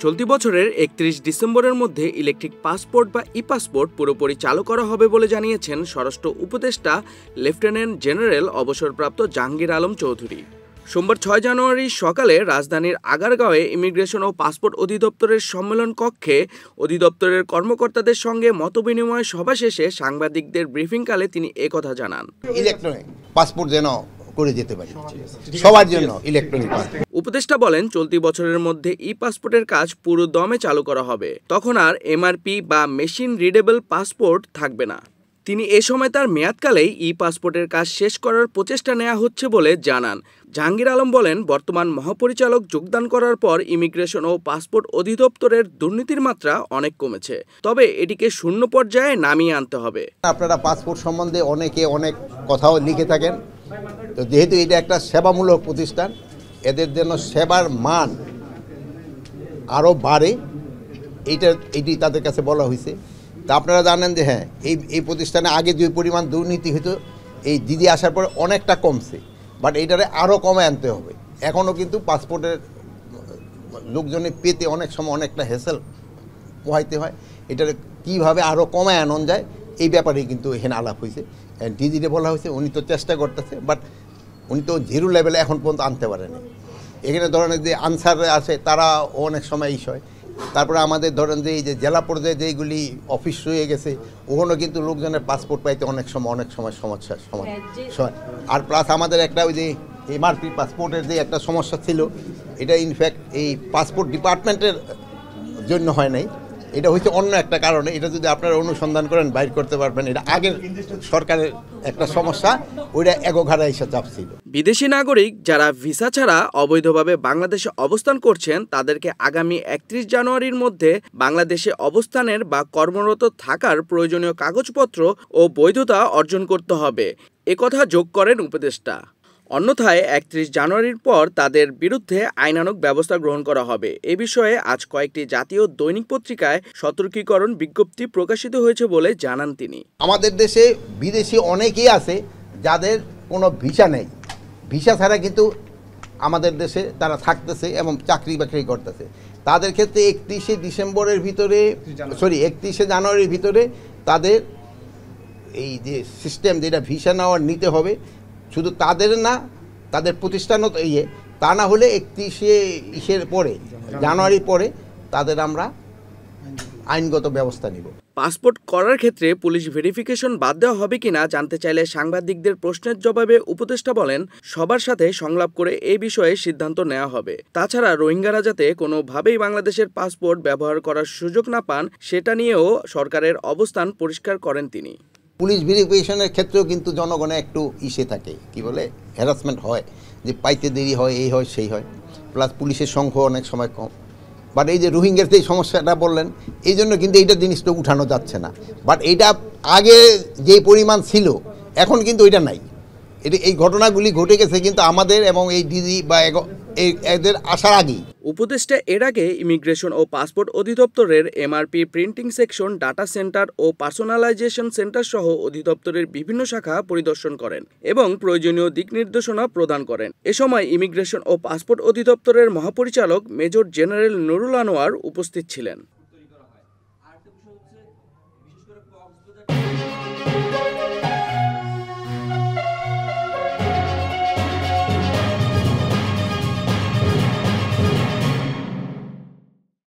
চলতি বছরের ৩১ ডিসেম্বরের মধ্যে ইলেকট্রিক পাসপোর্ট বা ই পাসপোর্ট পুরোপুরি চালু করা হবে বলে জানিয়েছেন স্বরাষ্ট্র উপদেষ্টা লেফটেন্যান্ট জেনারেল অবসরপ্রাপ্ত জাহাঙ্গীর আলম চৌধুরী। সোমবার ৬ জানুয়ারি সকালে রাজধানীর আগারগাঁওয়ে ইমিগ্রেশন ও পাসপোর্ট অধিদপ্তরের সম্মেলন কক্ষে অধিদপ্তরের কর্মকর্তাদের সঙ্গে মতবিনিময় সভা শেষে সাংবাদিকদের ব্রিফিংকালে তিনি একথা জানান। ইলেকট্রনিক পাসপোর্ট যেন করে যেতে পারি সবার জন্য ইলেকট্রনিক পাসপোর্ট। উপদেষ্টা বলেন, চলতি বছরের মধ্যে ই পাসপোর্টের কাজ পুরো দমে চালু করা হবে। তখন আর এমআরপি বা মেশিন রিডেবল পাসপোর্ট থাকবে না। তিনি এ সময় তার মেয়াদকালেই ই পাসপোর্টের কাজ শেষ করার প্রচেষ্টা নেওয়া হচ্ছে বলে জানান। জাহাঙ্গীর আলম বলেন, বর্তমান মহাপরিচালক যোগদান করার পর ইমিগ্রেশন ও পাসপোর্ট অধিদপ্তরের দুর্নীতির মাত্রা অনেক কমেছে, তবে এটিকে শূন্য পর্যায়ে নামিয়ে আনতে হবে। আপনারা পাসপোর্ট সম্বন্ধে অনেকে অনেক কথাও লিখে থাকেন, তো যেহেতু এটা একটা সেবামূলক প্রতিষ্ঠান, এদের জন্য সেবার মান আরও বাড়ে, এটি তাদের কাছে বলা হয়েছে। তা আপনারা জানেন যে হ্যাঁ, এই প্রতিষ্ঠানে আগে যে পরিমাণ দুর্নীতি হতো, এই দিদি আসার পর অনেকটা কমছে, বাট এইটারে আরও কমে আনতে হবে। এখনও কিন্তু পাসপোর্টের লোকজনে পেতে অনেক সময় অনেকটা হেসেল পোহাইতে হয়। এটারে কীভাবে আরও কমে আনন যায় এই ব্যাপারে কিন্তু এখানে আলাপ হয়েছে। দিদিরে বলা হয়েছে, উনি তো চেষ্টা করতেছে, বাট উনি তো জিরো লেভেলে এখন পর্যন্ত আনতে পারেনি। এখানে ধরনের যে আনসার আছে তারা অনেক সময় ইস্যু হয়। তারপরে আমাদের ধরেন যে এই যে জেলা পর্যায়ে যেগুলি অফিস হয়ে গেছে, ওখানেও কিন্তু লোকজনের পাসপোর্ট পাইতে অনেক সময় সমস্যা আর প্লাস আমাদের একটা ওই যে এমআরপি পাসপোর্টের যে একটা সমস্যা ছিল, এটা ইনফ্যাক্ট এই পাসপোর্ট ডিপার্টমেন্টের জন্য হয় নাই, এটা হচ্ছে অন্য একটা কারণে। এটা যদি আপনারা অনুসন্ধান করেন বাইর করতে পারবেন, এটা আগের সরকারের একটা সমস্যা, ওইটা এগোঘাড়া এসে চাপছিল। বিদেশি নাগরিক যারা ভিসা ছাড়া অবৈধভাবে বাংলাদেশে অবস্থান করছেন, তাদেরকে আগামী ৩১ জানুয়ারির মধ্যে বাংলাদেশে অবস্থানের বা কর্মরত থাকার প্রয়োজনীয় কাগজপত্র ও বৈধতা অর্জন করতে হবে, একথা যোগ করেন উপদেষ্টা। অন্যথায় ৩১ জানুয়ারির পর তাদের বিরুদ্ধে আইনানুগ ব্যবস্থা গ্রহণ করা হবে। এ বিষয়ে আজ কয়েকটি জাতীয় দৈনিক পত্রিকায় সতর্কীকরণ বিজ্ঞপ্তি প্রকাশিত হয়েছে বলে জানান তিনি। আমাদের দেশে বিদেশি অনেকেই আছে যাদের কোনো ভিসা নেই, ভিসা ছাড়া কিন্তু আমাদের দেশে তারা থাকতেছে এবং চাকরি বাকরি করতেছে। তাদের ক্ষেত্রে 31শে জানুয়ারির ভিতরে তাদের এই যে সিস্টেম যেটা ভিসা নেওয়ার নিতে হবে, শুধু তাদের না, তাদের প্রতিষ্ঠানও তা না হলে 31শে জানুয়ারির পরে তাদের আমরা আইনগত ব্যবস্থা নিব। পাসপোর্ট করার ক্ষেত্রে পুলিশ ভেরিফিকেশন বাদ দেওয়া হবে কিনা জানতে চাইলে সাংবাদিকদের প্রশ্নের জবাবে উপদেষ্টা বলেন, সবার সাথে সংলাপ করে এই বিষয়ে সিদ্ধান্ত নেওয়া হবে। তাছাড়া রোহিঙ্গারা যাতে কোনোভাবেই বাংলাদেশের পাসপোর্ট ব্যবহার করার সুযোগ না পান, সেটা নিয়েও সরকারের অবস্থান পরিষ্কার করেন তিনি। পুলিশ ভেরিফিকেশনের ক্ষেত্রেও কিন্তু জনগণে একটু ইসে থাকে, কি বলে, হ্যারাসমেন্ট হয়, যে পাইতে দেরি হয়, এই হয় সেই হয়, প্লাস পুলিশের সংখ্যা অনেক সময় কম। বাট এই যে রোহিঙ্গার যে সমস্যাটা বললেন, এই জন্য কিন্তু এইটা জিনিসটা উঠানো যাচ্ছে না। বাট এইটা আগে যে পরিমাণ ছিল এখন কিন্তু ওইটা নাই। এই ঘটনাগুলি ঘটে গেছে কিন্তু আমাদের এবং এই ডিজি বা এদের আসার আগেই। উপদেষ্টা এর আগে ইমিগ্রেশন ও পাসপোর্ট অধিদপ্তরের MRP printing section, data centre ও পার্সোনালাইজেশন সেন্টার সহ অধিদপ্তরের বিভিন্ন শাখা পরিদর্শন করেন এবং প্রয়োজনীয় দিক নির্দেশনা প্রদান করেন। এ সময় ইমিগ্রেশন ও পাসপোর্ট অধিদপ্তরের মহাপরিচালক মেজর জেনারেল নুরুল আনোয়ার উপস্থিত ছিলেন।